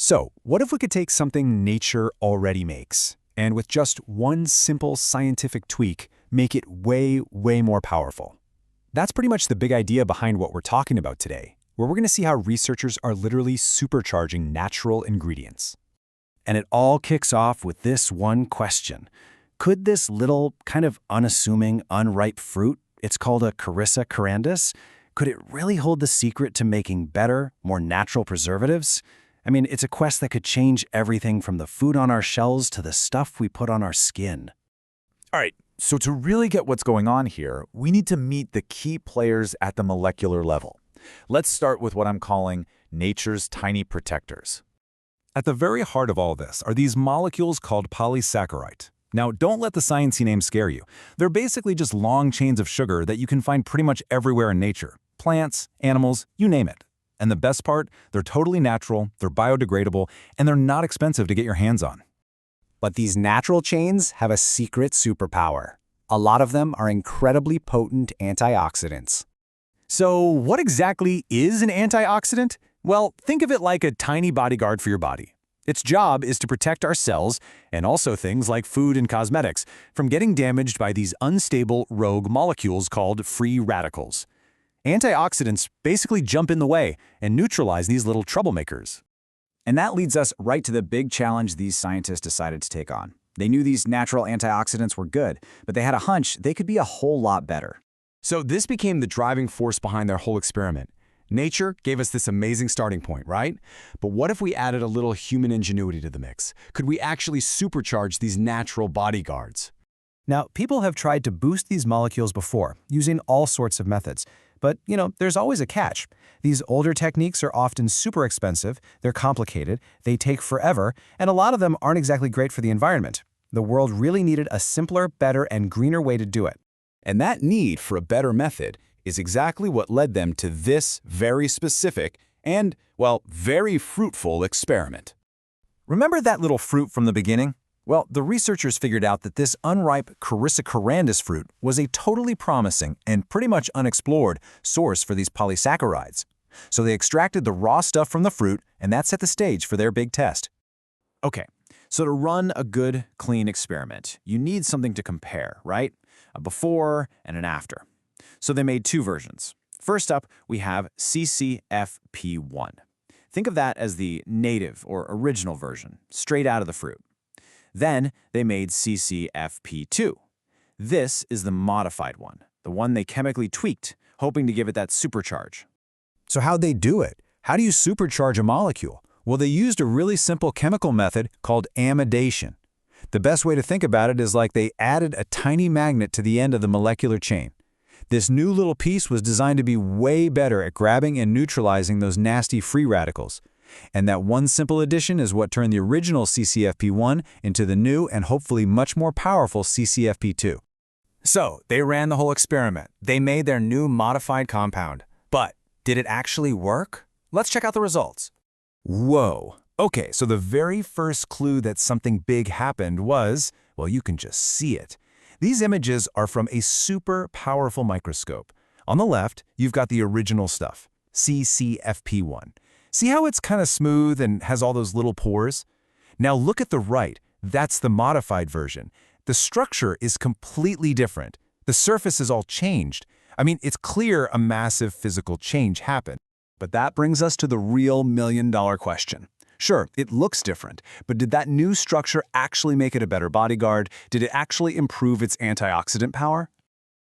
So, what if we could take something nature already makes, and with just one simple scientific tweak, make it way, way more powerful? That's pretty much the big idea behind what we're talking about today, where we're going to see how researchers are literally supercharging natural ingredients. And it all kicks off with this one question. Could this little, kind of unassuming, unripe fruit, it's called a Carissa carandas, could it really hold the secret to making better, more natural preservatives? I mean, it's a quest that could change everything from the food on our shelves to the stuff we put on our skin. All right, so to really get what's going on here, we need to meet the key players at the molecular level. Let's start with what I'm calling nature's tiny protectors. At the very heart of all this are these molecules called polysaccharides. Now, don't let the sciencey name scare you. They're basically just long chains of sugar that you can find pretty much everywhere in nature. Plants, animals, you name it. And the best part, they're totally natural, they're biodegradable, and they're not expensive to get your hands on. But these natural chains have a secret superpower. A lot of them are incredibly potent antioxidants. So what exactly is an antioxidant? Well, think of it like a tiny bodyguard for your body. Its job is to protect our cells, and also things like food and cosmetics, from getting damaged by these unstable rogue molecules called free radicals. Antioxidants basically jump in the way and neutralize these little troublemakers. And that leads us right to the big challenge these scientists decided to take on. They knew these natural antioxidants were good, but they had a hunch they could be a whole lot better. So this became the driving force behind their whole experiment. Nature gave us this amazing starting point, right? But what if we added a little human ingenuity to the mix? Could we actually supercharge these natural bodyguards? Now, people have tried to boost these molecules before, using all sorts of methods. But, there's always a catch. These older techniques are often super expensive, they're complicated, they take forever, and a lot of them aren't exactly great for the environment. The world really needed a simpler, better, and greener way to do it. And that need for a better method is exactly what led them to this very specific and, well, very fruitful experiment. Remember that little fruit from the beginning? Well, the researchers figured out that this unripe Carissa carandas fruit was a totally promising and pretty much unexplored source for these polysaccharides. So they extracted the raw stuff from the fruit, and that set the stage for their big test. Okay, so to run a good, clean experiment, you need something to compare, right? A before and an after. So they made two versions. First up, we have CCFP1. Think of that as the native or original version, straight out of the fruit. Then they made CCFP2. This is the modified one, the one they chemically tweaked, hoping to give it that supercharge. So how'd they do it? How do you supercharge a molecule? Well, they used a really simple chemical method called amidation. The best way to think about it is like they added a tiny magnet to the end of the molecular chain. This new little piece was designed to be way better at grabbing and neutralizing those nasty free radicals. And that one simple addition is what turned the original CCFP1 into the new and hopefully much more powerful CCFP2. So, they ran the whole experiment. They made their new modified compound. But, did it actually work? Let's check out the results. Whoa. Okay, so the very first clue that something big happened was, well, you can just see it. These images are from a super powerful microscope. On the left, you've got the original stuff, CCFP1. See how it's kind of smooth and has all those little pores? Now look at the right. That's the modified version. The structure is completely different. The surface is all changed. I mean, it's clear a massive physical change happened. But that brings us to the real million-dollar question. Sure, it looks different, but did that new structure actually make it a better bodyguard? Did it actually improve its antioxidant power?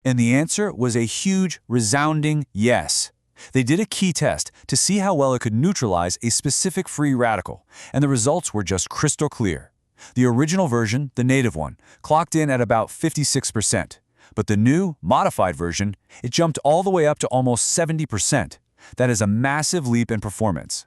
And the answer was a huge, resounding yes. They did a key test to see how well it could neutralize a specific free radical, and the results were just crystal clear. The original version, the native one, clocked in at about 56%, but the new, modified version, it jumped all the way up to almost 70%. That is a massive leap in performance.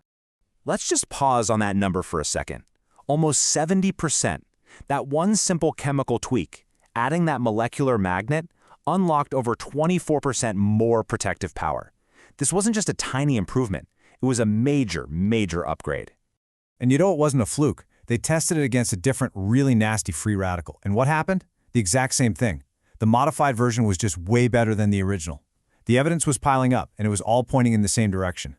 Let's just pause on that number for a second. Almost 70%. That one simple chemical tweak, adding that molecular magnet, unlocked over 24% more protective power. This wasn't just a tiny improvement. It was a major, major upgrade. And it wasn't a fluke. They tested it against a different, really nasty free radical. And what happened? The exact same thing. The modified version was just way better than the original. The evidence was piling up, and it was all pointing in the same direction.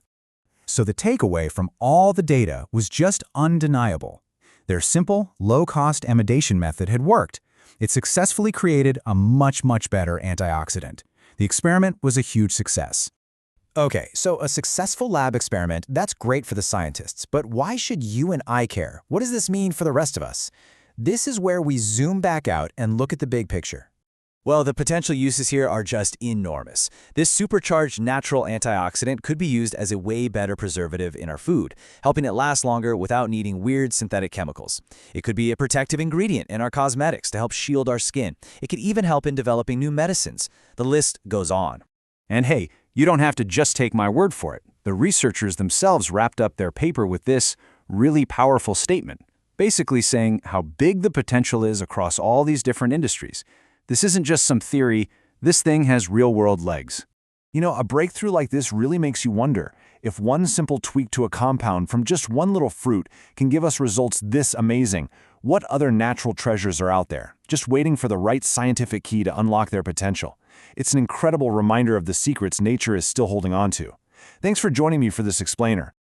So the takeaway from all the data was just undeniable. Their simple, low-cost amidation method had worked. It successfully created a much, much better antioxidant. The experiment was a huge success. Okay, so a successful lab experiment, that's great for the scientists, but why should you and I care? What does this mean for the rest of us? This is where we zoom back out and look at the big picture. Well, the potential uses here are just enormous. This supercharged natural antioxidant could be used as a way better preservative in our food, helping it last longer without needing weird synthetic chemicals. It could be a protective ingredient in our cosmetics to help shield our skin. It could even help in developing new medicines. The list goes on. And hey, you don't have to just take my word for it. The researchers themselves wrapped up their paper with this really powerful statement, basically saying how big the potential is across all these different industries. This isn't just some theory, this thing has real-world legs. You know, a breakthrough like this really makes you wonder if one simple tweak to a compound from just one little fruit can give us results this amazing. What other natural treasures are out there, just waiting for the right scientific key to unlock their potential? It's an incredible reminder of the secrets nature is still holding on to. Thanks for joining me for this explainer.